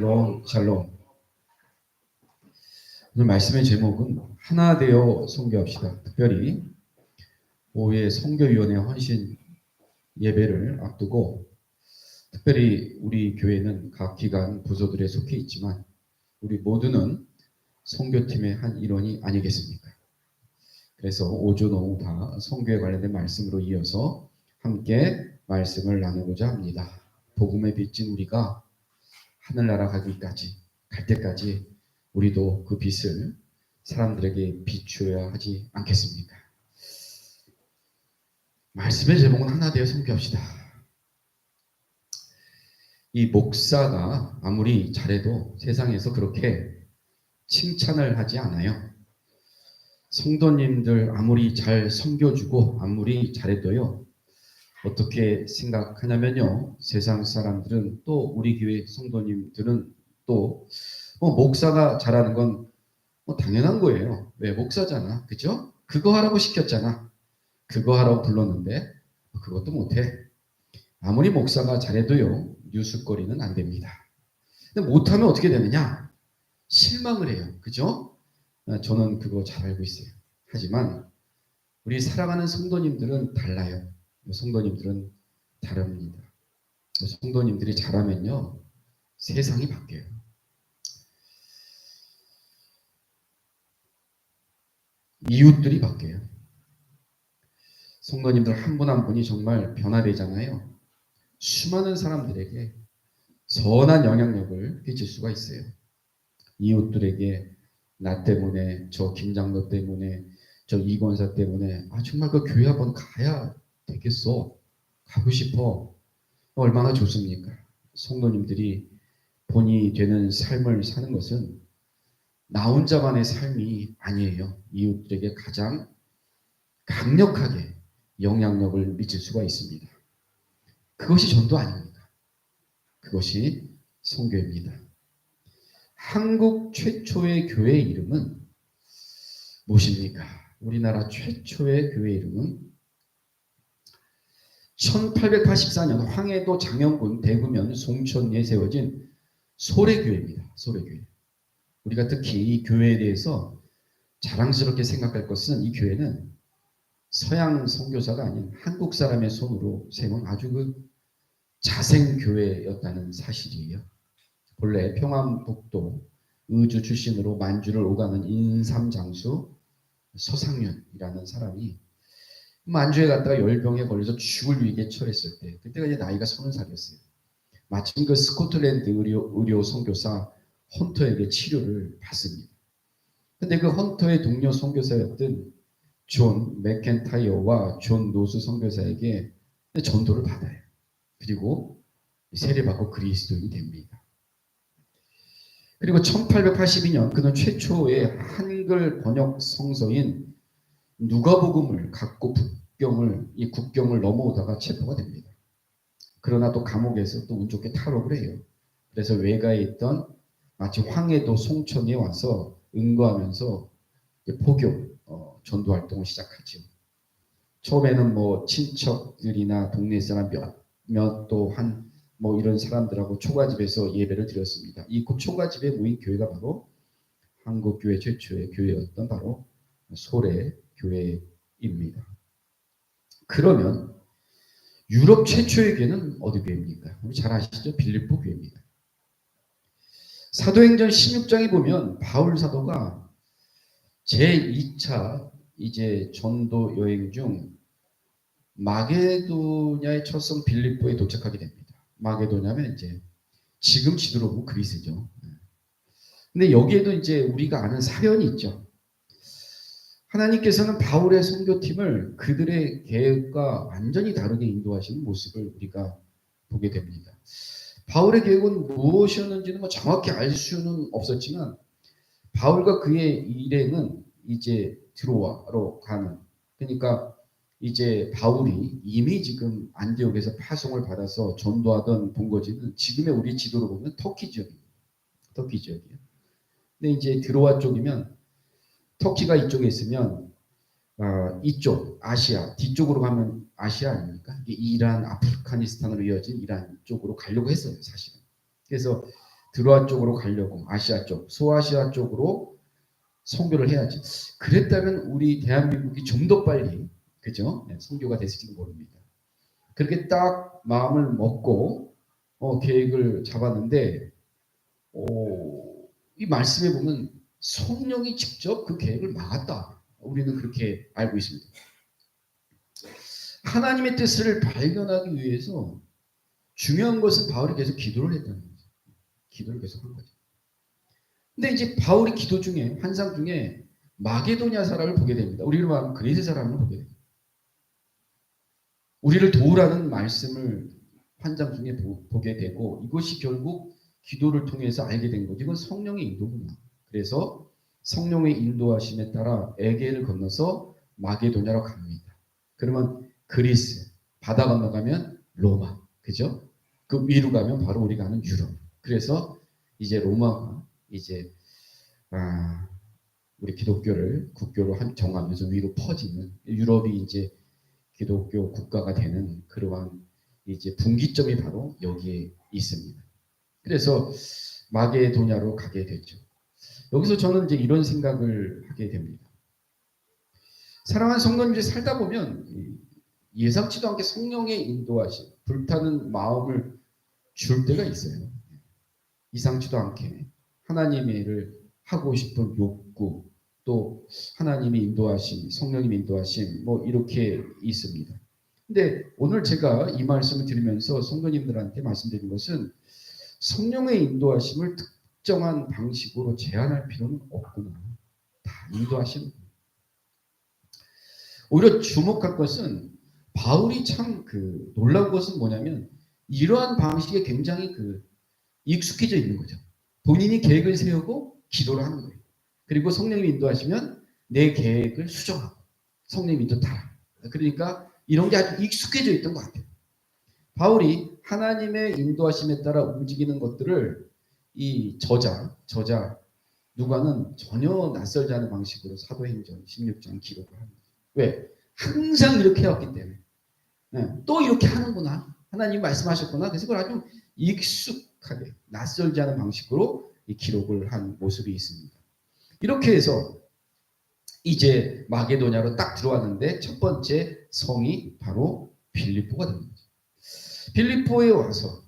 샬롬, 샬롬. 오늘 말씀의 제목은 하나 되어 선교합시다. 특별히 5회 선교위원회 헌신 예배를 앞두고 특별히 우리 교회는 각 기관 부서들에 속해 있지만 우리 모두는 선교팀의 한 일원이 아니겠습니까? 그래서 오전 오후 다 선교에 관련된 말씀으로 이어서 함께 말씀을 나누고자 합니다. 복음에 빚진 우리가 하늘나라 가기까지 갈 때까지 우리도 그 빛을 사람들에게 비추어야 하지 않겠습니까? 말씀의 제목은 하나 되어 선교합시다. 이 목사가 아무리 잘해도 세상에서 그렇게 칭찬을 하지 않아요. 성도님들 아무리 잘 섬겨주고 아무리 잘해도요. 어떻게 생각하냐면요. 세상 사람들은 또 우리 교회 성도님들은 또 목사가 잘하는 건 당연한 거예요. 왜? 목사잖아. 그죠? 그거 하라고 시켰잖아. 그거 하라고 불렀는데 그것도 못해. 아무리 목사가 잘해도요. 뉴스거리는 안 됩니다. 근데 못하면 어떻게 되느냐? 실망을 해요. 그죠? 저는 그거 잘 알고 있어요. 하지만 우리 사랑하는 성도님들은 달라요. 성도님들은 다릅니다. 성도님들이 잘하면요. 세상이 바뀌어요. 이웃들이 바뀌어요. 성도님들 한 분 한 분이 정말 변화되잖아요. 수많은 사람들에게 선한 영향력을 끼칠 수가 있어요. 이웃들에게 나 때문에, 저 김장로 때문에, 저 이권사 때문에 정말 그 교회 한번 가야 되겠어. 가고 싶어. 얼마나 좋습니까? 성도님들이 본이 되는 삶을 사는 것은 나 혼자만의 삶이 아니에요. 이웃들에게 가장 강력하게 영향력을 미칠 수가 있습니다. 그것이 전도 아닙니까? 그것이 선교입니다. 한국 최초의 교회 이름은 무엇입니까? 우리나라 최초의 교회 이름은 1884년 황해도 장영군 대구면 송천리에 세워진 소래교회입니다. 소래교회. 우리가 특히 이 교회에 대해서 자랑스럽게 생각할 것은 이 교회는 서양 선교사가 아닌 한국 사람의 손으로 세운 아주 그 자생교회였다는 사실이에요. 본래 평안북도 의주 출신으로 만주를 오가는 인삼장수 서상윤이라는 사람이 만주에 갔다가 열병에 걸려서 죽을 위기에 처했을 때 그때가 이제 나이가 30살이었어요. 마침 그 스코틀랜드 의료 선교사 헌터에게 치료를 받습니다. 근데 그 헌터의 동료 선교사였던 존 맥켄타이어와 존 노스 선교사에게 전도를 받아요. 그리고 세례받고 그리스도인이 됩니다. 그리고 1882년 그는 최초의 한글 번역 성서인 누가복음을 갖고 국경을 넘어오다가 체포가 됩니다. 그러나 또 감옥에서 또 운 좋게 탈옥을 해요. 그래서 외가에 있던 마치 황해도 송천에 와서 응거하면서 포교 전도 활동을 시작하죠. 처음에는 친척들이나 동네 사람 몇 또 한 이런 사람들하고 초가집에서 예배를 드렸습니다. 이 초가집에 모인 교회가 바로 한국교회 최초의 교회였던 바로 소래교회입니다. 그러면 유럽 최초의 교회는 어디 교회입니까? 우리 잘 아시죠? 빌립보 교회입니다. 사도행전 16장에 보면 바울 사도가 제2차 이제 전도 여행 중 마게도냐의 첫 성 빌립보에 도착하게 됩니다. 마게도냐면 이제 지금 지도로 보면 그리스죠. 근데 여기에도 이제 우리가 아는 사연이 있죠. 하나님께서는 바울의 선교팀을 그들의 계획과 완전히 다르게 인도하시는 모습을 우리가 보게 됩니다. 바울의 계획은 무엇이었는지는 정확히 알 수는 없었지만 바울과 그의 일행은 이제 드로아로 가는, 그러니까 이제 바울이 이미 지금 안디옥에서 파송을 받아서 전도하던 본거지는 지금의 우리 지도로 보면 터키 지역입니다. 터키 지역이에요. 근데 이제 드로아 쪽이면 터키가 이쪽에 있으면 이쪽 아시아 뒤쪽으로 가면 아시아 아닙니까? 이란, 아프가니스탄으로 이어진 이란 쪽으로 가려고 했어요, 사실은. 그래서 드로아 쪽으로 가려고 아시아 쪽, 소아시아 쪽으로 선교를 해야지. 그랬다면 우리 대한민국이 좀 더 빨리 그죠? 네, 선교가 됐을지도 모릅니다. 그렇게 딱 마음을 먹고 계획을 잡았는데 이 말씀에 보면 성령이 직접 그 계획을 막았다. 우리는 그렇게 알고 있습니다. 하나님의 뜻을 발견하기 위해서 중요한 것은 바울이 계속 기도를 했다는 거죠. 기도를 계속 한 거죠. 근데 이제 바울이 기도 중에 환상 중에 마게도냐 사람을 보게 됩니다. 우리로 말하면 그리스 사람을 보게 됩니다. 우리를 도우라는 말씀을 환상 중에 보게 되고 이것이 결국 기도를 통해서 알게 된 거죠. 이건 성령의 인도구나. 그래서 성령의 인도하심에 따라 에게를 건너서 마게도냐로 갑니다. 그러면 그리스, 바다 건너가면 로마, 그죠? 그 위로 가면 바로 우리가 아는 유럽. 그래서 이제 로마가 이제 우리 기독교를 국교로 정하면서 위로 퍼지는 유럽이 이제 기독교 국가가 되는 그러한 이제 분기점이 바로 여기에 있습니다. 그래서 마게도냐로 가게 됐죠. 여기서 저는 이제 이런 생각을 하게 됩니다. 사랑하는 성도님들 살다 보면 예상치도 않게 성령의 인도하심, 불타는 마음을 줄 때가 있어요. 이상치도 않게 하나님의 일을 하고 싶은 욕구, 또 하나님이 인도하심, 성령님 인도하심, 뭐 이렇게 있습니다. 근데 오늘 제가 이 말씀을 드리면서 성도님들한테 말씀드린 것은 성령의 인도하심을 특정한 방식으로 제한할 필요는 없구나. 다 인도하시는. 오히려 주목할 것은 바울이 참 놀라운 것은 뭐냐면 이러한 방식에 굉장히 익숙해져 있는 거죠. 본인이 계획을 세우고 기도를 하는 거예요. 그리고 성령님이 인도하시면 내 계획을 수정하고 성령님 인도 따라. 그러니까 이런 게 아주 익숙해져 있던 것 같아요. 바울이 하나님의 인도하심에 따라 움직이는 것들을 이 저자 누가는 전혀 낯설지 않은 방식으로 사도행전 16장 기록을 합니다. 왜? 항상 이렇게 해왔기 때문에. 네, 또 이렇게 하는구나. 하나님 말씀하셨구나. 그래서 그걸 아주 익숙하게 낯설지 않은 방식으로 이 기록을 한 모습이 있습니다. 이렇게 해서 이제 마게도냐로 딱 들어왔는데 첫 번째 성이 바로 빌립보가 됩니다. 빌립보에 와서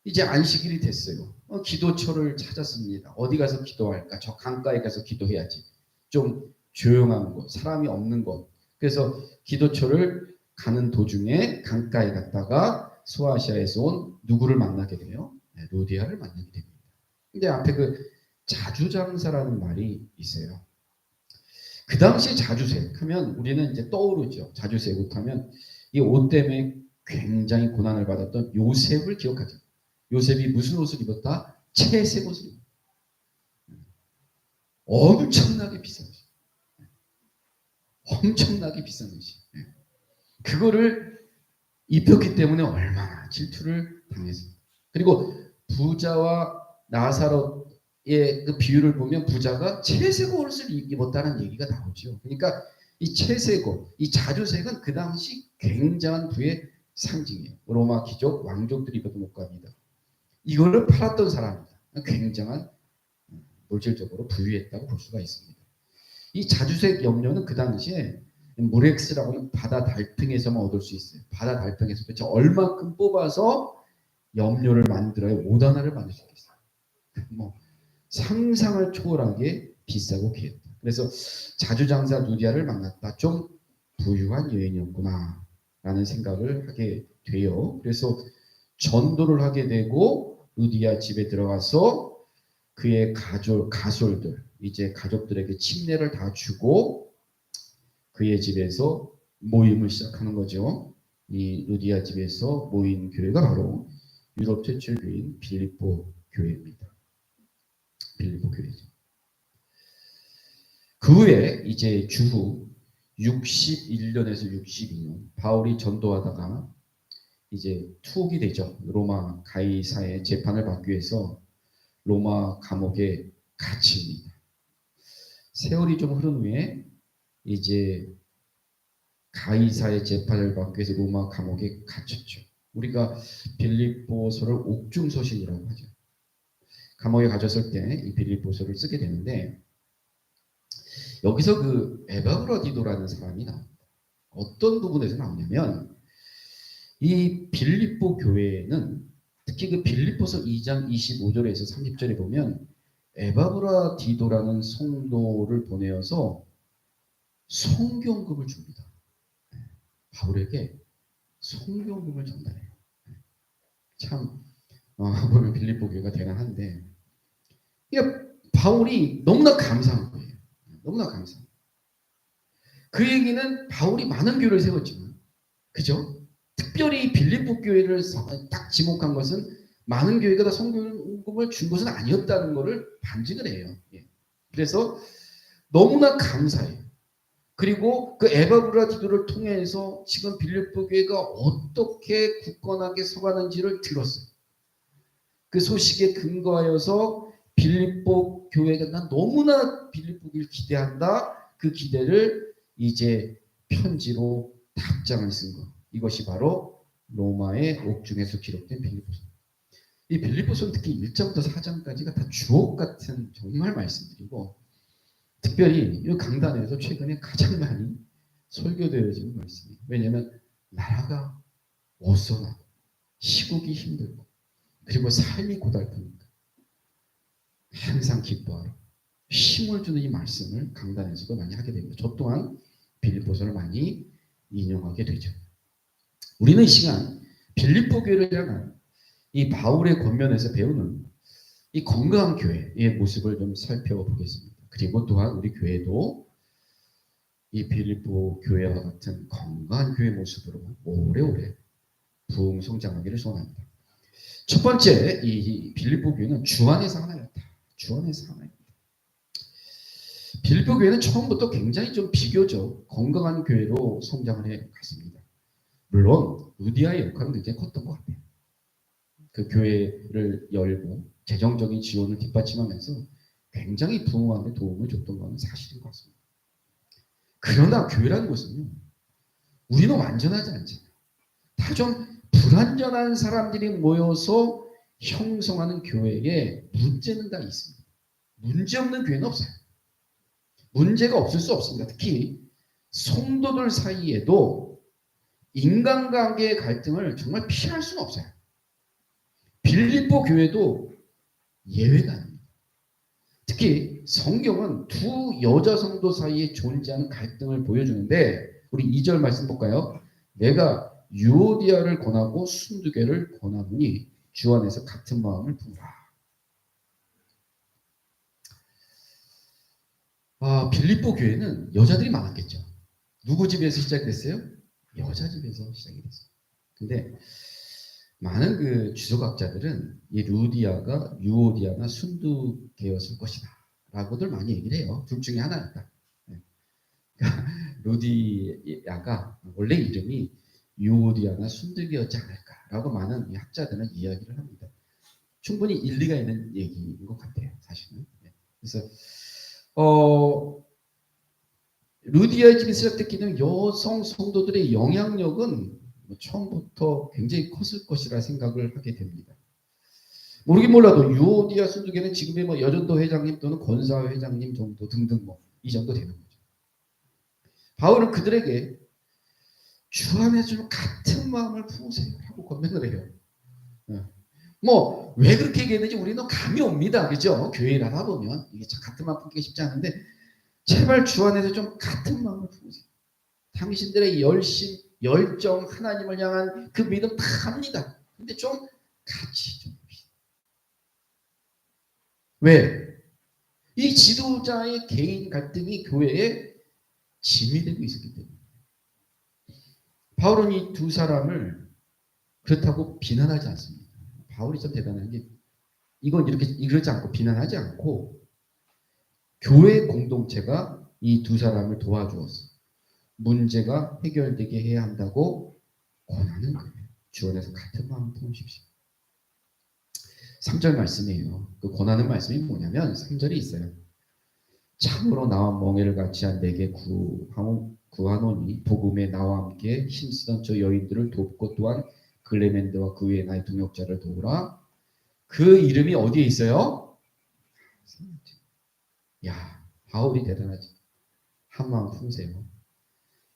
이제 안식일이 됐어요. 기도처를 찾았습니다. 어디 가서 기도할까? 저 강가에 가서 기도해야지. 좀 조용한 곳, 사람이 없는 곳. 그래서 기도처를 가는 도중에 강가에 갔다가 소아시아에서 온 누구를 만나게 돼요? 로디아를 만나게 됩니다. 근데 앞에 자주장사라는 말이 있어요. 그 당시에 자주색 하면 우리는 이제 떠오르죠. 자주색 옷하면 이 옷 때문에 굉장히 고난을 받았던 요셉을 기억하죠. 요셉이 무슨 옷을 입었다? 채색 옷을 입었다. 엄청나게 비싼 옷이. 엄청나게 비싼 옷이. 그거를 입혔기 때문에 얼마나 질투를 당했습니다. 그리고 부자와 나사롯의 그 비유를 보면 부자가 채색 옷을 입었다는 얘기가 나오죠. 그러니까 이 채색 옷, 이 자주색은 그 당시 굉장한 부의 상징이에요. 로마 귀족, 왕족들이 입어도 못 갑니다. 이거를 팔았던 사람입니다. 굉장한 물질적으로 부유했다고 볼 수가 있습니다. 이 자주색 염료는 그 당시에 무렉스라고 하는 바다 달팽에서만 얻을 수 있어요. 바다 달팽에서 도대체 얼마큼 뽑아서 염료를 만들어야 옷 하나를 만들 수 있겠어요. 뭐 상상을 초월하게 비싸고 귀했다. 그래서 자주장사 루디아를 만났다. 좀 부유한 여인이었구나 라는 생각을 하게 돼요. 그래서 전도를 하게 되고 루디아 집에 들어가서 그의 가솔들 이제 가족들에게 침례를 다 주고 그의 집에서 모임을 시작하는 거죠. 이 루디아 집에서 모인 교회가 바로 유럽 최초의 교회인 빌립보 교회입니다. 빌립보 교회죠. 그 후에 이제 주후 61년에서 62년 바울이 전도하다가 이제 투옥이 되죠. 로마 가이사의 재판을 받기 위해서 로마 감옥에 갇힙니다. 세월이 좀 흐른 후에 이제 가이사의 재판을 받기 위해서 로마 감옥에 갇혔죠. 우리가 빌립보서를 옥중서신이라고 하죠. 감옥에 갇혔을 때 이 빌립보서를 쓰게 되는데 여기서 그 에바브라디도라는 사람이 나옵니다. 어떤 부분에서 나오냐면 이 빌립보 교회는 특히 그 빌립보서 2장 25절에서 30절에 보면 에바브라디도라는 성도를 보내어서 성경금을 줍니다. 바울에게 성경금을 전달해요. 참 보면 빌립보 교회가 대단한데 바울이 너무나 감사한 거예요. 너무나 감사한 거예요. 그 얘기는 바울이 많은 교회를 세웠지만 그죠? 특별히 빌립보 교회를 딱 지목한 것은 많은 교회가 다 성경금을 준 것은 아니었다는 것을 반증을 해요. 그래서 너무나 감사해요. 그리고 그 에바브라디도를 통해서 지금 빌립보 교회가 어떻게 굳건하게 서가는지를 들었어요. 그 소식에 근거하여서 빌립보 교회가 난 너무나 빌립보 교회를 기대한다. 그 기대를 이제 편지로 답장을 쓴 거. 이것이 바로 로마의 옥중에서 기록된 빌립보서. 이 빌립보서는 특히 1장부터 4장까지가 다 주옥 같은 정말 말씀드리고 특별히 이 강단에서 최근에 가장 많이 설교되어지는 말씀이에요. 왜냐하면 나라가 어수선하고 시국이 힘들고 그리고 삶이 고달프니까 항상 기뻐하라. 힘을 주는 이 말씀을 강단에서도 많이 하게 됩니다. 저 또한 빌립보서를 많이 인용하게 되죠. 우리는 이 시간 빌립보 교회를 향한 이 바울의 권면에서 배우는 이 건강한 교회의 모습을 좀 살펴보겠습니다. 그리고 또한 우리 교회도 이 빌립보 교회와 같은 건강한 교회 모습으로 오래오래 부흥 성장하기를 소원합니다. 첫 번째, 이 빌립보 교회는 주 안에서 하나였다. 주 안에서 하나였다. 빌립보 교회는 처음부터 굉장히 좀 비교적 건강한 교회로 성장을 해 갔습니다. 물론 루디아의 역할은 굉장히 컸던 것 같아요. 그 교회를 열고 재정적인 지원을 뒷받침하면서 굉장히 부흥하는 데 도움을 줬던 것은 사실인 것 같습니다. 그러나 교회라는 것은요, 우리는 완전하지 않잖아요. 다 좀 불완전한 사람들이 모여서 형성하는 교회에 문제는 다 있습니다. 문제없는 교회는 없어요. 문제가 없을 수 없습니다. 특히 성도들 사이에도 인간관계의 갈등을 정말 피할 수는 없어요. 빌립보 교회도 예외가 아닙니다. 특히 성경은 두 여자 성도 사이에 존재하는 갈등을 보여주는데 우리 2절 말씀 볼까요? 내가 유오디아를 권하고 순두개를 권하노니 주 안에서 같은 마음을 품으라. 빌립보 교회는 여자들이 많았겠죠. 누구 집에서 시작됐어요? 여자 집에서 시작이 됐어요. 근데 많은 그 주석학자들은 이 루디아가 유오디아나 순두개였을 것이다 라고들 많이 얘기를 해요. 둘 중에 하나였다. 루디아가 원래 이름이 유오디아나 순두개였지 않을까라고 많은 학자들은 이야기를 합니다. 충분히 일리가 있는 얘기인 것 같아요. 사실은. 그래서 루디아의 집이 시작됐기는 여성 성도들의 영향력은 처음부터 굉장히 컸을 것이라 생각을 하게 됩니다. 모르긴 몰라도 유오디아 순두개는 지금의 여전도 회장님 또는 권사회 회장님 정도 등등 이 정도 되는 거죠. 바울은 그들에게 주 안에 좀 같은 마음을 품으세요 하고 권면을 해요. 왜 그렇게 얘기했는지 우리는 감이 옵니다. 그죠? 교회를 하다 보면 이게 같은 마음 품기가 쉽지 않은데 제발 주 안에서 좀 같은 마음을 품으세요. 당신들의 열정, 하나님을 향한 그 믿음 다 합니다. 근데 좀 같이 좀 봅시다. 왜? 이 지도자의 개인 갈등이 교회에 짐이 되고 있었기 때문에. 바울은 이 두 사람을 그렇다고 비난하지 않습니다. 바울이 좀 대단한 게 이건 이러지 않고 비난하지 않고 교회 공동체가 이 두 사람을 도와주어서 문제가 해결되게 해야 한다고 권하는 거예요. 주 안에서 같은 마음 품으십시오. 3절 말씀이에요. 그 권하는 말씀이 뭐냐면 3절이 있어요. 참으로 나와 멍에를 같이 한 내게 구하노니 복음에 나와 함께 힘쓰던 저 여인들을 돕고 또한 글레멘드와 그 외에 나의 동역자를 도우라. 그 이름이 어디에 있어요? 야, 바울이 대단하지. 한마음 품으세요.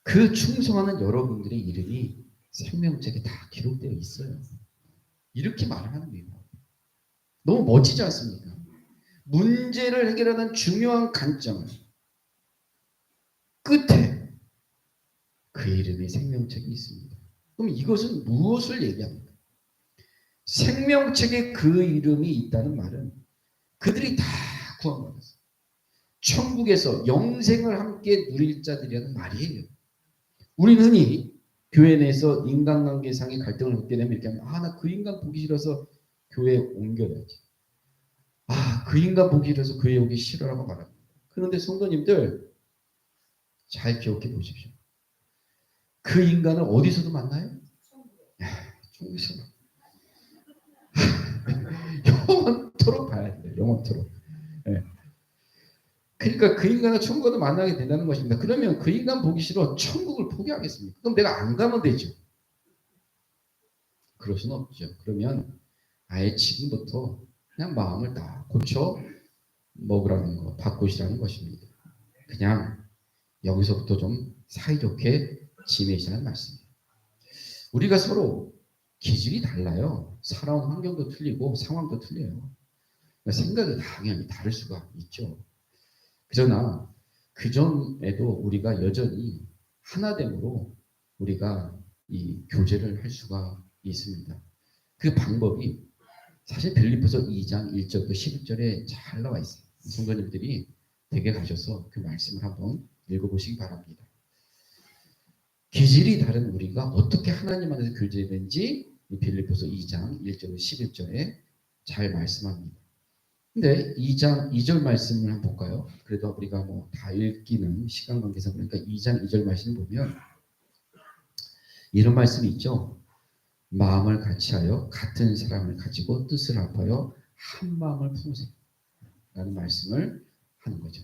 그 충성하는 여러분들의 이름이 생명책에 다 기록되어 있어요. 이렇게 말을 하는 거예요. 너무 멋지지 않습니까? 문제를 해결하는 중요한 관점을 끝에 그 이름의 생명책이 있습니다. 그럼 이것은 무엇을 얘기합니까? 생명책에 그 이름이 있다는 말은 그들이 다 구원받았어요. 천국에서 영생을 함께 누릴 자들이라는 말이에요. 우리는 흔히 교회 내에서 인간관계상의 갈등을 겪게 되면 이렇게 하면 나 그 인간 보기 싫어서 교회에 옮겨야지. 그 인간 보기 싫어서 교회 오기 싫어라고 말합니다. 그런데 성도님들 잘 기억해 보십시오. 그 인간을 어디서도 만나요? 천국에서. 영원토록 봐야 돼요. 영원토록. 네. 그러니까 그 인간을 천국에도 만나게 된다는 것입니다. 그러면 그 인간 보기 싫어 천국을 포기하겠습니까? 그럼 내가 안 가면 되죠. 그럴 수는 없죠. 그러면 아예 지금부터 그냥 마음을 다 고쳐 먹으라는 거, 바꾸시라는 것입니다. 그냥 여기서부터 좀 사이좋게 지내시라는 말씀이에요. 우리가 서로 기질이 달라요. 살아온 환경도 틀리고 상황도 틀려요. 그러니까 생각이 당연히 다를 수가 있죠. 그러나 그 전에도 우리가 여전히 하나됨으로 우리가 이 교제를 할 수가 있습니다. 그 방법이 사실 빌립보서 2장 1절부터 11절에 잘 나와 있어요. 성도님들이 댁에 가셔서 그 말씀을 한번 읽어보시기 바랍니다. 기질이 다른 우리가 어떻게 하나님 안에서 교제되는지 빌립보서 2장 1절부터 11절에 잘 말씀합니다. 근데 2장 2절 말씀을 한번 볼까요? 그래도 우리가 뭐 다 읽기는 시간 관계상 그러니까 2장 2절 말씀을 보면 이런 말씀이 있죠. 마음을 같이하여 같은 사람을 가지고 뜻을 합하여 한 마음을 품으세요. 라는 말씀을 하는 거죠.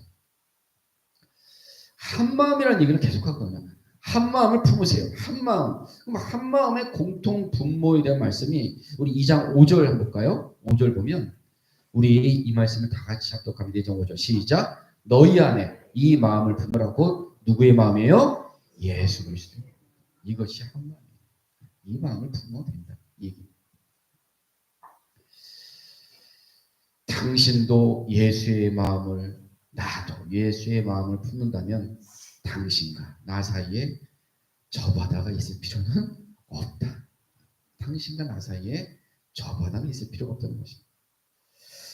한 마음이라는 얘기를 계속하거든요. 한 마음을 품으세요. 한 마음. 그럼 한 마음의 공통 분모에 대한 말씀이 우리 2장 5절 한번 볼까요? 5절 보면 우리 이 말씀을 다 같이 합독하면 되죠. 5절 시작. 너희 안에 이 마음을 품으라고 누구의 마음이에요? 예수 그리스도. 이것이 한 마음이에요. 이 마음을 품으면 된다. 이 얘기. 당신도 예수의 마음을 나도 예수의 마음을 품는다면 당신과 나 사이에 저 바다가 있을 필요는 없다. 당신과 나 사이에 저 바다가 있을 필요가 없다는 것입니다.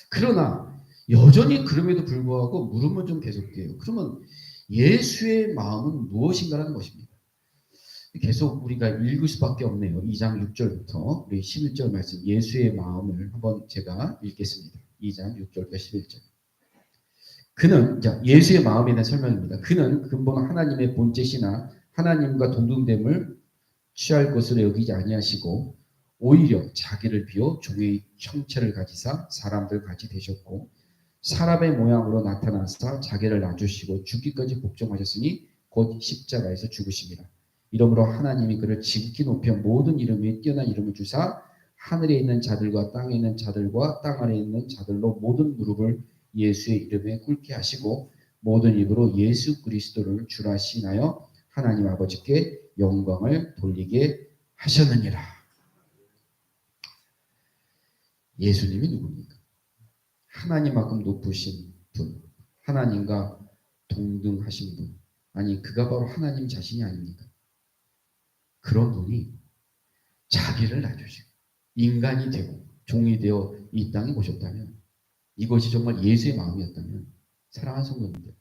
그러나 여전히 그럼에도 불구하고 물음은 좀 계속돼요. 그러면 예수의 마음은 무엇인가라는 것입니다. 계속 우리가 읽을 수밖에 없네요. 2장 6절부터 우리 11절 말씀 예수의 마음을 한번 제가 읽겠습니다. 2장 6절부터 11절. 그는 예수의 마음에 대한 설명입니다. 그는 근본 하나님의 본체시나 하나님과 동등됨을 취할 것으로 여기지 아니하시고 오히려 자기를 비워 종의 형체를 가지사 사람들 같이 되셨고 사람의 모양으로 나타나사 자기를 낮추시고 죽기까지 복종하셨으니 곧 십자가에서 죽으심이라. 이러므로 하나님이 그를 지극히 높여 모든 이름에 뛰어난 이름을 주사 하늘에 있는 자들과 땅에 있는 자들과 땅 아래에 있는 자들로 모든 무릎을 예수의 이름에 꿇게 하시고 모든 입으로 예수 그리스도를 주라 시인하여 하나님 아버지께 영광을 돌리게 하셨느니라. 예수님이 누굽니까? 하나님만큼 높으신 분, 하나님과 동등하신 분, 아니 그가 바로 하나님 자신이 아닙니까? 그런 분이 자기를 낮추시고 인간이 되고 종이 되어 이 땅에 오셨다면 이것이 정말 예수의 마음이었다면 사랑하는 성도님들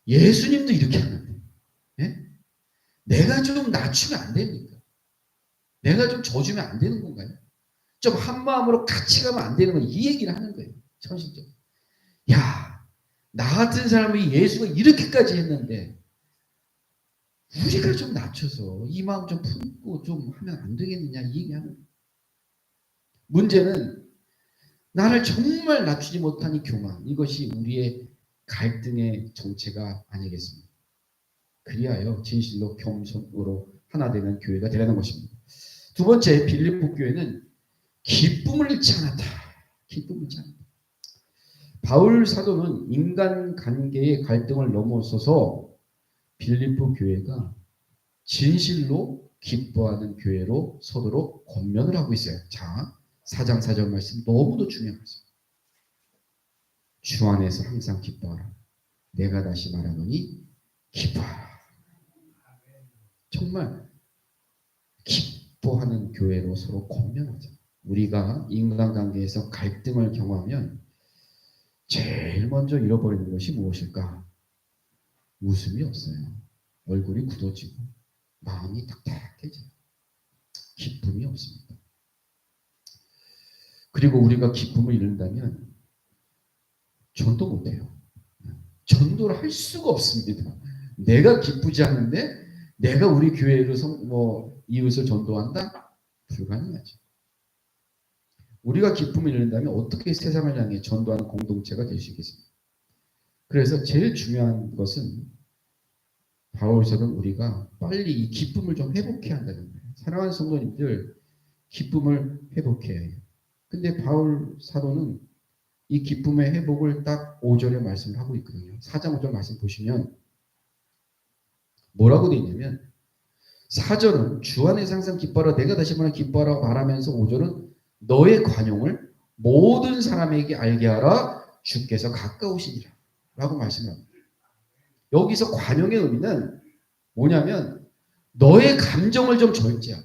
예수님도 이렇게 하는데 예? 내가 좀 낮추면 안 됩니까? 내가 좀 져주면 안 되는 건가요? 좀 한 마음으로 같이 가면 안 되는 건 이 얘기를 하는 거예요. 현실적으로. 야, 나 같은 사람이 예수가 이렇게까지 했는데 우리가 좀 낮춰서 이 마음 좀 품고 좀 하면 안 되겠느냐 이 얘기하는 거예요. 문제는 나를 정말 낮추지 못한 이 교만, 이것이 우리의 갈등의 정체가 아니겠습니까? 그리하여 진실로 겸손으로 하나 되는 교회가 되라는 것입니다. 두 번째, 빌립보 교회는 기쁨을 잃지 않았다. 기쁨을 잃지 않았다. 바울 사도는 인간 관계의 갈등을 넘어서서 빌립보 교회가 진실로 기뻐하는 교회로 서도록 권면을 하고 있어요. 자, 4장 4절 말씀 너무도 중요한 말씀. 주 안에서 항상 기뻐하라. 내가 다시 말하노니 기뻐하라. 정말 기뻐하는 교회로 서로 권면하자. 우리가 인간관계에서 갈등을 경험하면 제일 먼저 잃어버리는 것이 무엇일까? 웃음이 없어요. 얼굴이 굳어지고 마음이 딱딱해져요. 기쁨이 없습니다. 그리고 우리가 기쁨을 잃는다면 전도 못해요. 전도를 할 수가 없습니다. 내가 기쁘지 않은데 내가 우리 교회로 이웃을 전도한다? 불가능하죠. 우리가 기쁨을 잃는다면 어떻게 세상을 향해 전도하는 공동체가 될 수 있겠습니까? 그래서 제일 중요한 것은 바울서는 우리가 빨리 이 기쁨을 좀 회복해야 한다는 거예요. 사랑하는 성도님들, 기쁨을 회복해야 해요. 근데 바울 사도는 이 기쁨의 회복을 딱 5절에 말씀을 하고 있거든요. 4장 5절 말씀 보시면 뭐라고 되어 있냐면 4절은 주 안에서 항상 기뻐하라 내가 다시 말하면 기뻐하라고 말하면서 5절은 너의 관용을 모든 사람에게 알게 하라 주께서 가까우시니라 라고 말씀합니다. 여기서 관용의 의미는 뭐냐면 너의 감정을 좀 절제하고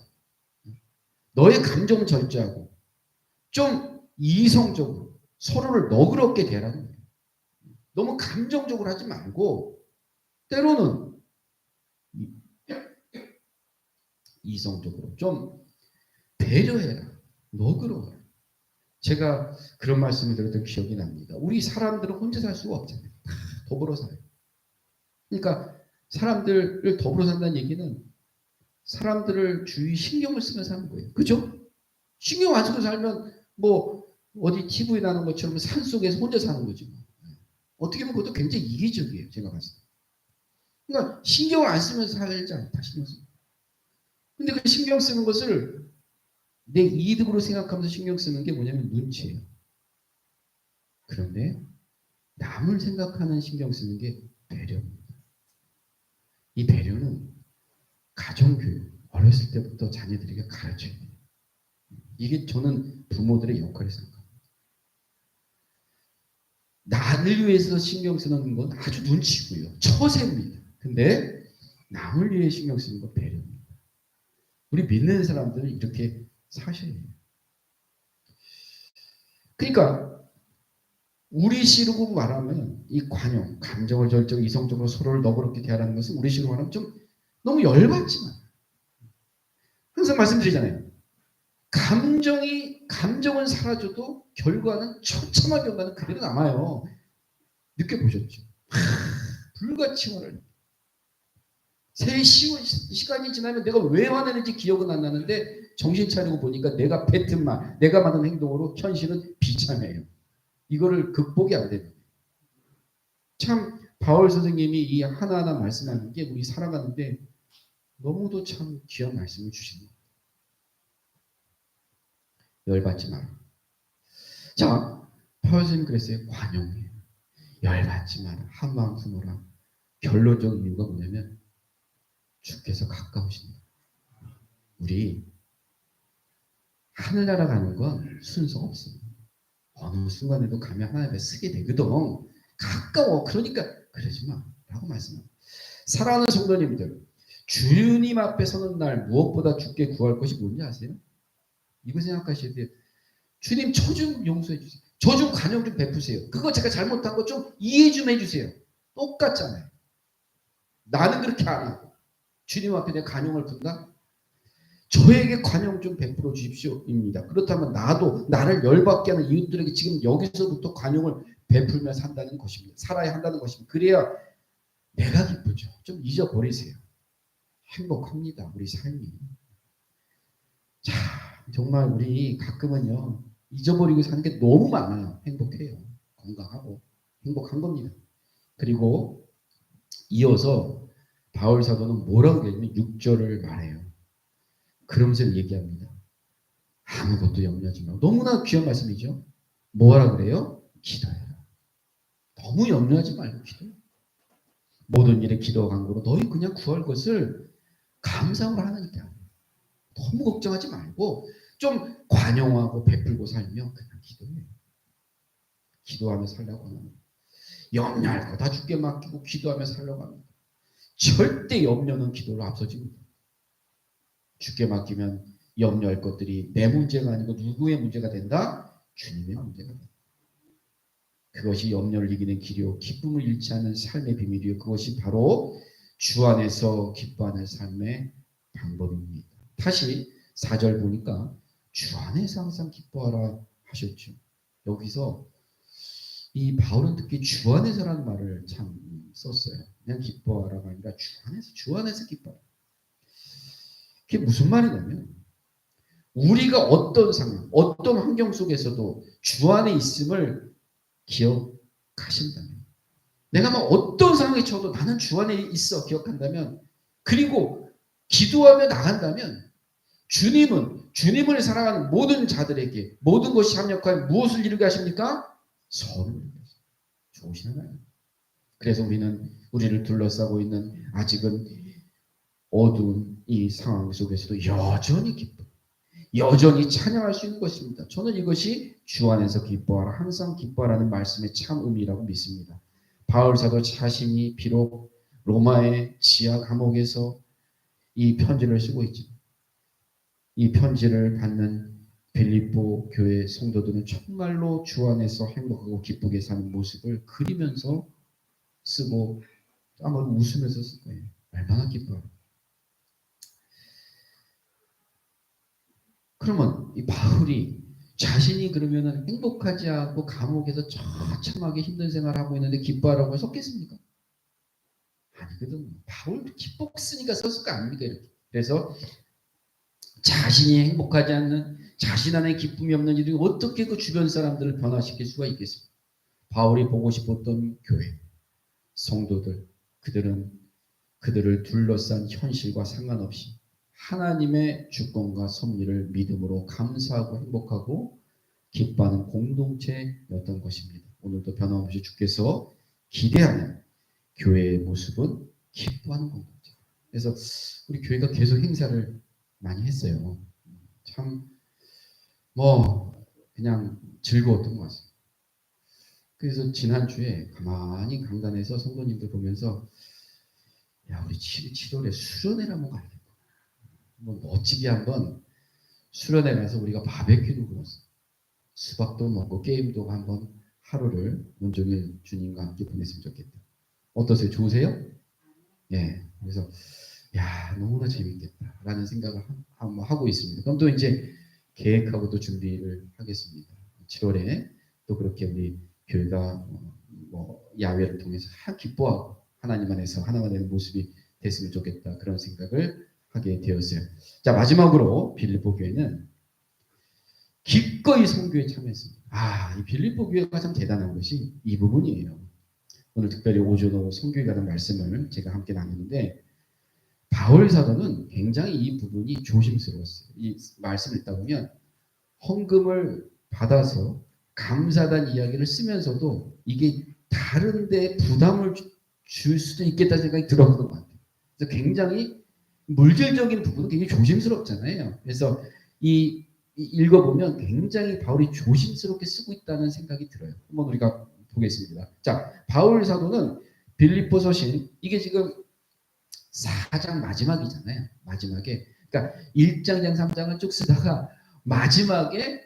너의 감정을 절제하고 좀 이성적으로 서로를 너그럽게 대하라는 거예요. 너무 감정적으로 하지 말고 때로는 이성적으로 좀 배려해라. 너그러워라. 제가 그런 말씀을 드렸던 기억이 납니다. 우리 사람들은 혼자 살 수가 없잖아요. 다 더불어 살아요. 그러니까 사람들을 더불어 산다는 얘기는 사람들을 주위 신경을 쓰면서 사는 거예요. 그죠? 신경 안 쓰고 살면 어디 TV에 나는 것처럼 산속에서 혼자 사는 거지. 어떻게 보면 그것도 굉장히 이기적이에요. 제가 봤을 때. 그러니까 신경을 안 쓰면서 살지 않다. 신경 쓰고. 근데 그 신경 쓰는 것을 내 이득으로 생각하면서 신경 쓰는 게 뭐냐면 눈치예요. 그런데 남을 생각하는 신경 쓰는 게 배려입니다. 이 배려는 가정교육, 어렸을 때부터 자녀들에게 가르쳐야 돼요. 이게 저는 부모들의 역할이 생각합니다. 나를 위해서 신경 쓰는 건 아주 눈치고요. 처세입니다. 근데 남을 위해 신경 쓰는 건 배려입니다. 우리 믿는 사람들은 이렇게 사셔야 해요. 그러니까 우리식으로 말하면 이 관용, 감정을 절제하고 이성적으로 서로를 너그럽게 대하라는 것은 우리식으로 말하면 좀 너무 열받지만 항상 말씀드리잖아요. 감정은 사라져도 결과는 처참한 결과는 그대로 남아요. 느껴보셨죠? 불같이 화를. 시간이 지나면 내가 왜 화내는지 기억은 안 나는데 정신 차리고 보니까 내가 뱉은 말, 내가 만든 행동으로 현실은 비참해요. 이거를 극복이 안 됩니다. 참 바울 선생님이 이 하나하나 말씀하는 게 우리 살아가는데 너무도 참 귀한 말씀을 주십니다. 열받지 마라. 자, 바울 선생님 그랬어요. 관용해. 열받지 마라. 한마음 품어라. 결론적인 이유가 뭐냐면 주께서 가까우십니다. 우리 하늘나라 가는 건 순서가 없습니다. 어느 순간에도 가면 하나님 앞에 서게 되거든. 가까워. 그러니까 그러지 마. 라고 말씀합니다. 사랑하는 성도님들, 주님 앞에 서는 날 무엇보다 주께 구할 것이 뭔지 아세요? 이거 생각하셔야 돼요. 주님 저 좀 용서해 주세요. 저 좀 관용 좀 베푸세요. 그거 제가 잘못한 거 좀 이해 좀 해주세요. 똑같잖아요. 나는 그렇게 안 하고 주님 앞에 내 관용을 푼다? 저에게 관용 좀 베풀어 주십시오입니다. 그렇다면 나도 나를 열받게 하는 이웃들에게 지금 여기서부터 관용을 베풀며 산다는 것입니다. 살아야 한다는 것입니다. 그래야 내가 기쁘죠. 좀 잊어버리세요. 행복합니다. 우리 삶이. 자, 정말 우리 가끔은요. 잊어버리고 사는 게 너무 많아요. 행복해요. 건강하고 행복한 겁니다. 그리고 이어서 바울 사도는 뭐라고 얘기하면 6절을 말해요. 그러면서 얘기합니다. 아무것도 염려하지 마. 너무나 귀한 말씀이죠. 뭐라 그래요? 기도해라. 너무 염려하지 말고 기도해. 모든 일에 기도와 간구로 너희 그냥 구할 것을 감사함으로 하나님께 하라. 너무 걱정하지 말고 좀 관용하고 베풀고 살면 그냥 기도해. 기도하며 살라고 하는 염려할 거 다 주께 맡기고 기도하며 살라고 합니다. 절대 염려는 기도를 앞서집니다. 주께 맡기면 염려할 것들이 내 문제가 아니고 누구의 문제가 된다? 주님의 문제가 된다. 그것이 염려를 이기는 길이요 기쁨을 잃지 않는 삶의 비밀이요 그것이 바로 주 안에서 기뻐하는 삶의 방법입니다. 다시 4절 보니까 주 안에서 항상 기뻐하라 하셨죠. 여기서 이 바울은 특히 주 안에서라는 말을 참 썼어요. 그냥 기뻐하라가 아니라 주 안에서 기뻐하라. 그게 무슨 말이냐면 우리가 어떤 상황, 어떤 환경 속에서도 주 안에 있음을 기억하신다면 내가 막 어떤 상황에 처해도 나는 주 안에 있어 기억한다면 그리고 기도하며 나간다면 주님을 사랑하는 모든 자들에게 모든 것이 합력하여 무엇을 이루게 하십니까? 선을 이루게 하십니다. 좋으신 하나님. 그래서 우리를 둘러싸고 있는 아직은 어두운 이 상황 속에서도 여전히 기뻐 여전히 찬양할 수 있는 것입니다. 저는 이것이 주 안에서 기뻐하라 항상 기뻐하라는 말씀의 참 의미라고 믿습니다. 바울 사도 자신이 비록 로마의 지하 감옥에서 이 편지를 쓰고 있지만 이 편지를 받는 빌립보 교회 성도들은 정말로 주 안에서 행복하고 기쁘게 사는 모습을 그리면서 쓰고 아마 웃으면서 쓸 거예요. 얼마나 기뻐요. 그러면 이 바울이 자신이 그러면은 행복하지 않고 감옥에서 처참하게 힘든 생활을 하고 있는데 기뻐하라고 썼겠습니까? 아니거든요. 바울 기뻤으니까 썼을 거 아닙니까? 이렇게. 그래서 자신이 행복하지 않는 자신 안에 기쁨이 없는 일이 어떻게 그 주변 사람들을 변화시킬 수가 있겠습니까? 바울이 보고 싶었던 교회, 성도들, 그들을 둘러싼 현실과 상관없이 하나님의 주권과 섭리를 믿음으로 감사하고 행복하고 기뻐하는 공동체였던 것입니다. 오늘도 변함없이 주께서 기대하는 교회의 모습은 기뻐하는 공동체. 그래서 우리 교회가 계속 행사를 많이 했어요. 참 그냥 즐거웠던 것 같습니다. 그래서 지난주에 가만히 강단에서 성도님들 보면서 야 우리 7월에 수련회를 한번 가야겠다. 멋지게 한번 수련회 가서 우리가 바베큐도 구웠어. 수박도 먹고 게임도 한번 하루를 온종일 주님과 함께 보냈으면 좋겠다. 어떠세요? 좋으세요? 예. 그래서 야 너무나 재밌겠다라는 생각을 한번 하고 있습니다. 그럼 또 이제 계획하고 또 준비를 하겠습니다. 7월에 또 그렇게 우리 교회가 야외를 통해서 기뻐하고 하나님 안에서 하나가 되는 모습이 됐으면 좋겠다 그런 생각을 하게 되었어요. 자 마지막으로 빌립보 교회는 기꺼이 선교에 참여했습니다. 이 빌립보 교회가 참 대단한 것이 이 부분이에요. 오늘 특별히 오전으로 선교에 관한 말씀을 제가 함께 나누는데 바울 사도는 굉장히 이 부분이 조심스러웠어요. 이 말씀을 읽다 보면 헌금을 받아서 감사하다는 이야기를 쓰면서도 이게 다른데 부담을 줄 수도 있겠다는 생각이 들었던 것 같아요. 그래서 굉장히 물질적인 부분은 굉장히 조심스럽잖아요. 그래서 읽어보면 굉장히 바울이 조심스럽게 쓰고 있다는 생각이 들어요. 한번 우리가 보겠습니다. 자, 바울 사도는 빌립보서신 이게 지금 4장 마지막이잖아요. 마지막에 그러니까 1장, 2장, 3장을 쭉 쓰다가 마지막에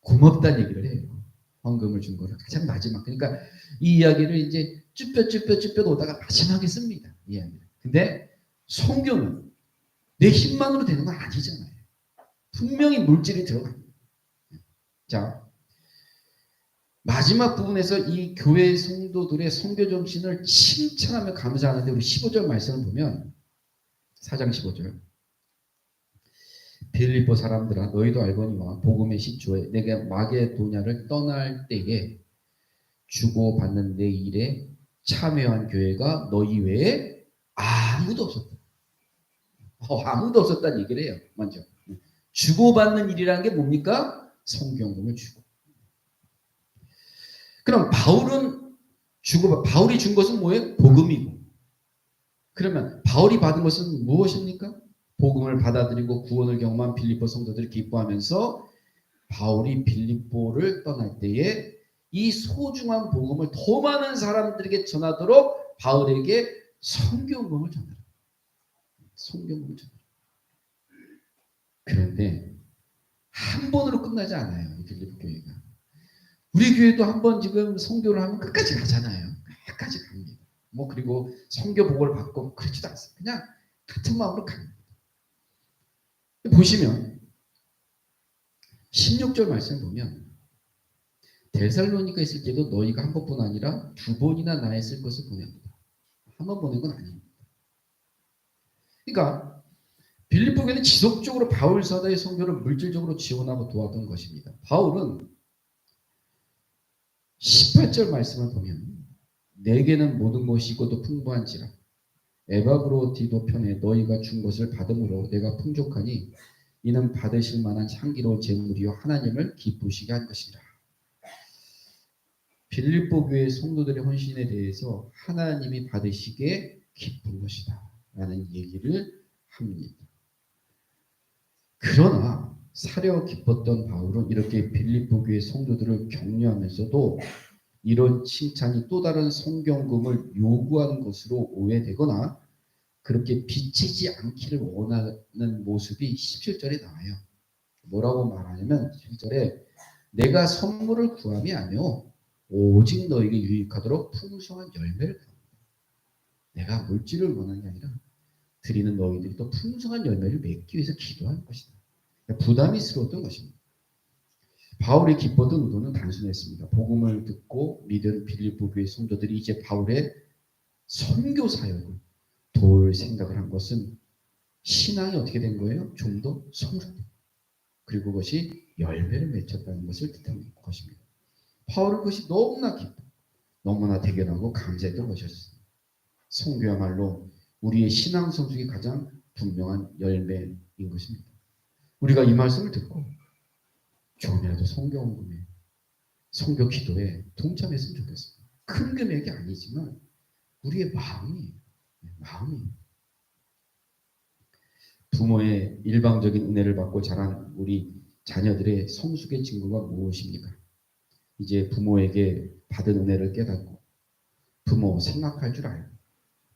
고맙다는 얘기를 해요. 헌금을 준 거를 가장 마지막. 그러니까 이 이야기를 이제 쭈뼛 오다가 마지막에 씁니다. 이 이야기를. 근데 성경은 내 힘만으로 되는 건 아니잖아요. 분명히 물질이 들어갑니다. 자, 마지막 부분에서 이 교회 성도들의 선교 정신을 칭찬하며 감사하는데 우리 15절 말씀을 보면 4장 15절 빌립보 사람들아 너희도 알거니와 복음의 시초에 내가 마게도냐를 떠날 때에 주고받는 내 일에 참여한 교회가 너희 외에 아무도 없었다. 아무도 없었다는 얘기를 해요. 먼저 주고받는 일이라는 게 뭡니까? 성경을 주고. 그럼 바울은 바울이 준 것은 뭐예요? 복음이고. 그러면 바울이 받은 것은 무엇입니까? 복음을 받아들이고 구원을 경험한 빌립보 성도들이 기뻐하면서 바울이 빌립보를 떠날 때에 이 소중한 복음을 더 많은 사람들에게 전하도록 바울에게 성경복음을 전하라. 성경복음을 전하라. 그런데 한 번으로 끝나지 않아요. 이 빌립보 교회가. 우리 교회도 한 번 지금 성교를 하면 끝까지 가잖아요. 끝까지 갑니다. 뭐 그리고 성교 복을 받고 그렇지도 않습니다. 그냥 같은 마음으로 갑니다. 보시면 16절 말씀 보면 데살로니가 있을 때도 너희가 한 번뿐 아니라 두 번이나 나의 쓸 것을 보냅니다. 한 번 보낸 건 아닙니다. 그러니까 빌립보 교회는 지속적으로 바울 사도의 성교를 물질적으로 지원하고 도왔던 것입니다. 바울은 18절 말씀을 보면 내게는 모든 것이 있고도 풍부한지라 에바브로디도 편에 너희가 준 것을 받음으로 내가 풍족하니 이는 받으실 만한 향기로운 제물이요 하나님을 기쁘시게 한 것이라. 빌립보 교회 성도들의 헌신에 대해서 하나님이 받으시기에 기쁜 것이다 라는 얘기를 합니다. 그러나 사려 기뻤던 바울은 이렇게 빌립보 교회 성도들을 격려하면서도 이런 칭찬이 또 다른 성경금을 요구하는 것으로 오해되거나 그렇게 비치지 않기를 원하는 모습이 17절에 나와요. 뭐라고 말하냐면 17절에 내가 선물을 구함이 아니요 오직 너에게 유익하도록 풍성한 열매를 구합니다. 내가 물질을 원하는 게 아니라 드리는 너희들이 또 풍성한 열매를 맺기 위해서 기도하는 것이다. 부담스러웠던 것입니다. 바울이 기뻤던 의도는 단순했습니다. 복음을 듣고 믿은 빌립보 교회 성도들이 이제 바울의 선교 사역을 도울 생각을 한 것은 신앙이 어떻게 된 거예요? 좀 더 성숙된 그리고 그것이 열매를 맺혔다는 것을 뜻하는 것입니다. 바울은 그것이 너무나 기뻐 너무나 대견하고 감사했던 것이었습니다. 선교야말로 우리의 신앙 성숙이 가장 분명한 열매인 것입니다. 우리가 이 말씀을 듣고 조금이라도 선교 헌금에 선교 기도에 동참했으면 좋겠습니다. 큰 금액이 아니지만 우리의 마음이 부모의 일방적인 은혜를 받고 자란 우리 자녀들의 성숙의 증거가 무엇입니까? 이제 부모에게 받은 은혜를 깨닫고 부모 생각할 줄 알고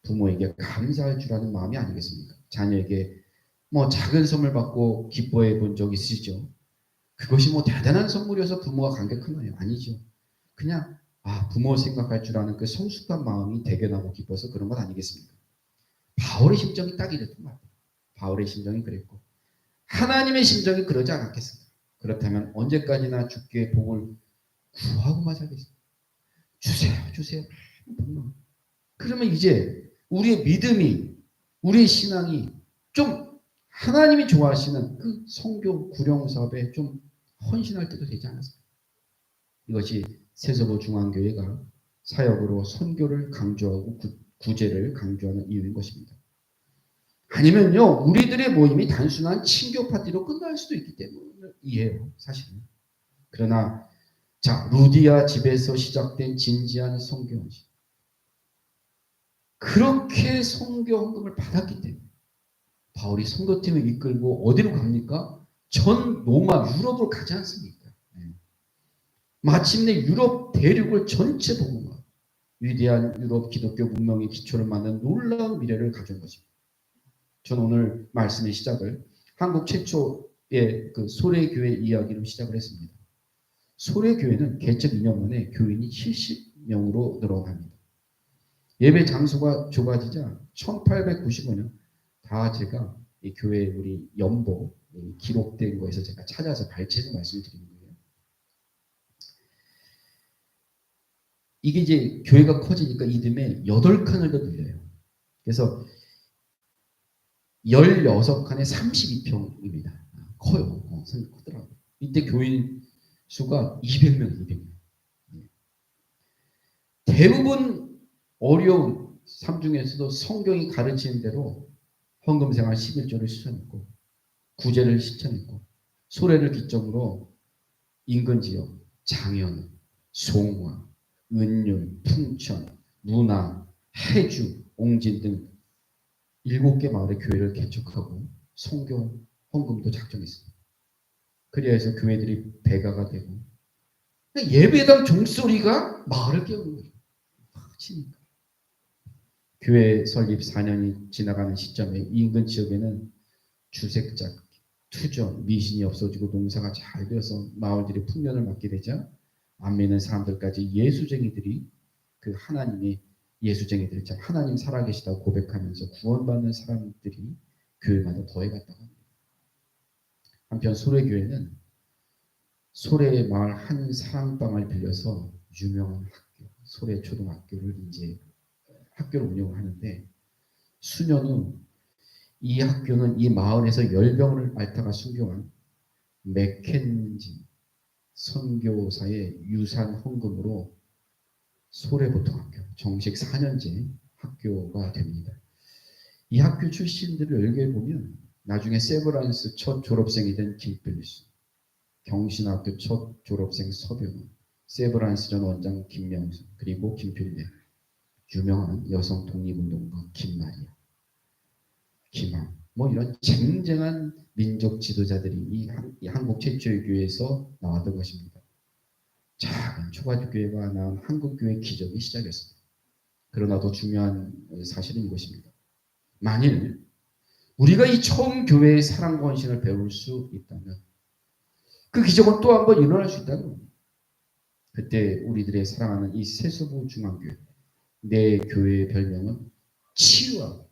부모에게 감사할 줄 아는 마음이 아니겠습니까? 자녀에게 뭐 작은 선물 받고 기뻐해 본 적 있으시죠? 그것이 뭐 대단한 선물이어서 부모가 감격하나요? 아니죠. 그냥 부모 생각할 줄 아는 그 성숙한 마음이 대견하고 기뻐서 그런 것 아니겠습니까? 바울의 심정이 딱 이랬던 것 같아요. 바울의 심정이 그랬고 하나님의 심정이 그러지 않았겠습니까? 그렇다면 언제까지나 주께 복을 구하고만 살겠습니까? 주세요. 그러면 이제 우리의 믿음이 우리의 신앙이 좀 하나님이 좋아하시는 그 성교 구령 사업에 좀 헌신할 때도 되지 않았습니까? 이것이 세서보 중앙교회가 사역으로 선교를 강조하고 구제를 강조하는 이유인 것입니다. 아니면요 우리들의 모임이 단순한 친교 파티로 끝날 수도 있기 때문이에요. 사실은. 그러나 자 루디아 집에서 시작된 진지한 선교 헌신 그렇게 선교 헌금을 받았기 때문에 바울이 선교팀을 이끌고 어디로 갑니까? 전 로마 유럽으로 가지 않습니까? 마침내 유럽 대륙을 전체 복음화 위대한 유럽 기독교 문명의 기초를 만든 놀라운 미래를 가져온 것입니다. 저는 오늘 말씀의 시작을 한국 최초의 그 소래교회 이야기로 시작을 했습니다. 소래교회는 개척 2년 만에 교인이 70명으로 늘어갑니다. 예배 장소가 좁아지자 1895년 다 제가 이 교회 우리 연보 기록된 거에서 제가 찾아서 발췌해서 말씀드리는 거예요. 이게 이제 교회가 커지니까 이듬해 8칸을 더 늘려요. 그래서 16칸에 32평입니다. 커요. 크더라고요. 이때 교인 수가 200명. 대부분 어려운 삶 중에서도 성경이 가르치는 대로 헌금생활 11조를 실천했고 구제를 실천했고 소래를 기점으로 인근 지역, 장현, 송화, 은율, 풍천, 문화, 해주, 옹진 등 7개 마을의 교회를 개척하고 선교 헌금도 작정했습니다. 그래서 교회들이 배가가 되고 예배당 종소리가 마을을 깨우는 거죠. 치니까. 교회 설립 4년이 지나가는 시점에 인근 지역에는 주색작, 투전, 미신이 없어지고 농사가 잘 되어서 마을들이 풍년을 맞게 되자 안 믿는 사람들까지 예수쟁이들이 그 하나님의 예수쟁이들이 참 하나님 살아계시다고 고백하면서 구원받는 사람들이 교회마다 더해갔다고 합니다. 한편 소래교회는 소래 마을 한 사랑방을 빌려서 유명한 학교, 소래 초등학교를 이제 학교를 운영을 하는데 수년 후 이 학교는 이 마을에서 열병을 앓다가 순교한 맥켄지 선교사의 유산 헌금으로 소래보통학교 정식 4년제 학교가 됩니다. 이 학교 출신들을 열거해보면 나중에 세브란스 첫 졸업생이 된 김필수, 경신학교 첫 졸업생 서병훈, 세브란스 전 원장 김명수, 그리고 김필래, 유명한 여성 독립운동가 김마리아, 김항, 이런 쟁쟁한 민족 지도자들이 이 한국 최초의 교회에서 나왔던 것입니다. 작은 초가교회가 낳은 한국교회 기적이 시작이었습니다. 그러나 더 중요한 사실은 이것입니다. 만일 우리가 이 처음 교회의 사랑과 헌신을 배울 수 있다면 그 기적은 또 한 번 일어날 수 있다는 겁니다. 그때 우리들의 사랑하는 이 세수부 중앙교회, 내 교회의 별명은 치유하고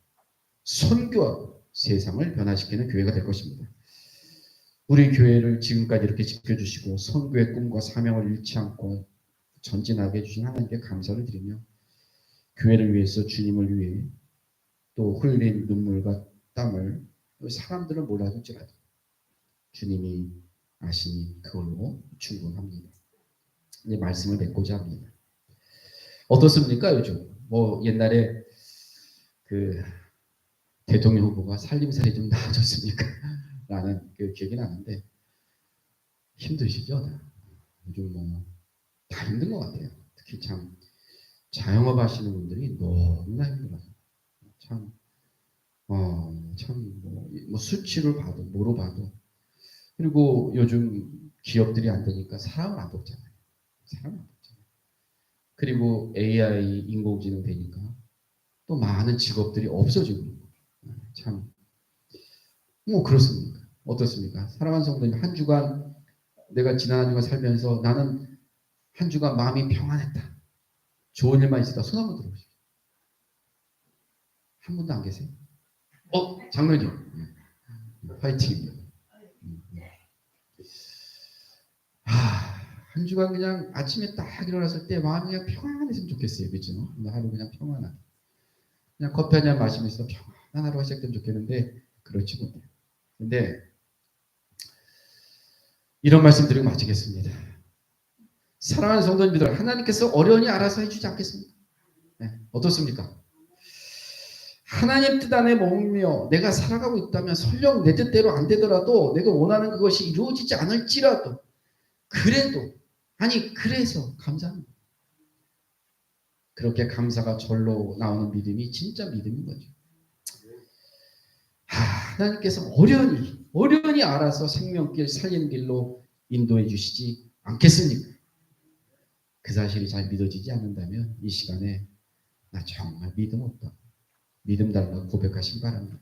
선교하고 세상을 변화시키는 교회가 될 것입니다. 우리 교회를 지금까지 이렇게 지켜주시고 선교의 꿈과 사명을 잃지 않고 전진하게 해주신 하나님께 감사를 드리며 교회를 위해서 주님을 위해 또 흘린 눈물과 땀을 사람들은 몰라줄지라도 주님이 아시니 그걸로 충분합니다. 이제 말씀을 맺고자 합니다. 어떻습니까 요즘? 옛날에 그 대통령 후보가 살림살이 좀 나아졌습니까? 라는 그 기억이 나는데 힘드시죠? 요즘 다 힘든 것 같아요. 특히 참 자영업 하시는 분들이 너무나 힘들어요. 수치를 봐도 뭐로 봐도 그리고 요즘 기업들이 안 되니까 사람을 안 뽑잖아요. 그리고 AI 인공지능 되니까 또 많은 직업들이 없어지고 있고 참 그렇습니까? 어떻습니까? 사랑하는 성도님 한 주간 내가 지난 한 주간 살면서 나는 한 주간 마음이 평안했다. 좋은 일만 있었다. 손 한번 들어보십시오. 한 분도 안 계세요? 장로님 화이팅입니다. 한 주간 그냥 아침에 딱 일어났을 때 마음이 그냥 평안했으면 좋겠어요. 그렇죠? 하루 그냥 평안하게. 그냥 커피 한 잔 마시면서 평안한 하루가 시작되면 좋겠는데 그렇지 못해요. 근데 이런 말씀 드리고 마치겠습니다. 사랑하는 성도님들, 하나님께서 어련히 알아서 해주지 않겠습니까? 네, 어떻습니까? 하나님 뜻 안에 머물며 내가 살아가고 있다면 설령 내 뜻대로 안 되더라도 내가 원하는 그것이 이루어지지 않을지라도 그래서 감사합니다. 그렇게 감사가 절로 나오는 믿음이 진짜 믿음인 거죠. 하나님께서 어련히 알아서 생명길 살리는 길로 인도해 주시지 않겠습니까? 그 사실이 잘 믿어지지 않는다면 이 시간에 나 정말 믿음 없다. 믿음 달라고 고백하시기 바랍니다.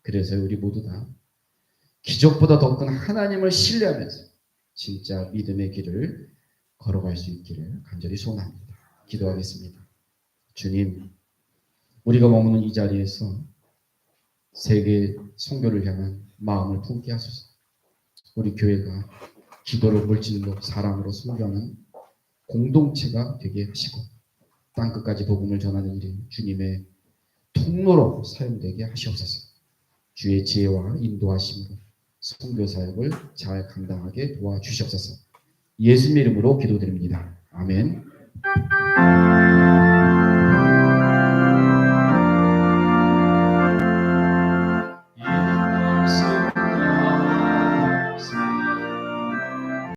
그래서 우리 모두 다 기적보다 더 큰 하나님을 신뢰하면서 진짜 믿음의 길을 걸어갈 수 있기를 간절히 소원합니다. 기도하겠습니다. 주님, 우리가 머무는 이 자리에서 세계 선교를 향한 마음을 품게 하소서. 우리 교회가 기도로 물질로 사랑으로 선교하는 공동체가 되게 하시고 땅끝까지 복음을 전하는 일에 주님의 통로로 사용되게 하시옵소서. 주의 지혜와 인도하심으로 선교 사역을 잘 감당하게 도와주시옵소서. 예수님의 이름으로 기도드립니다. 아멘.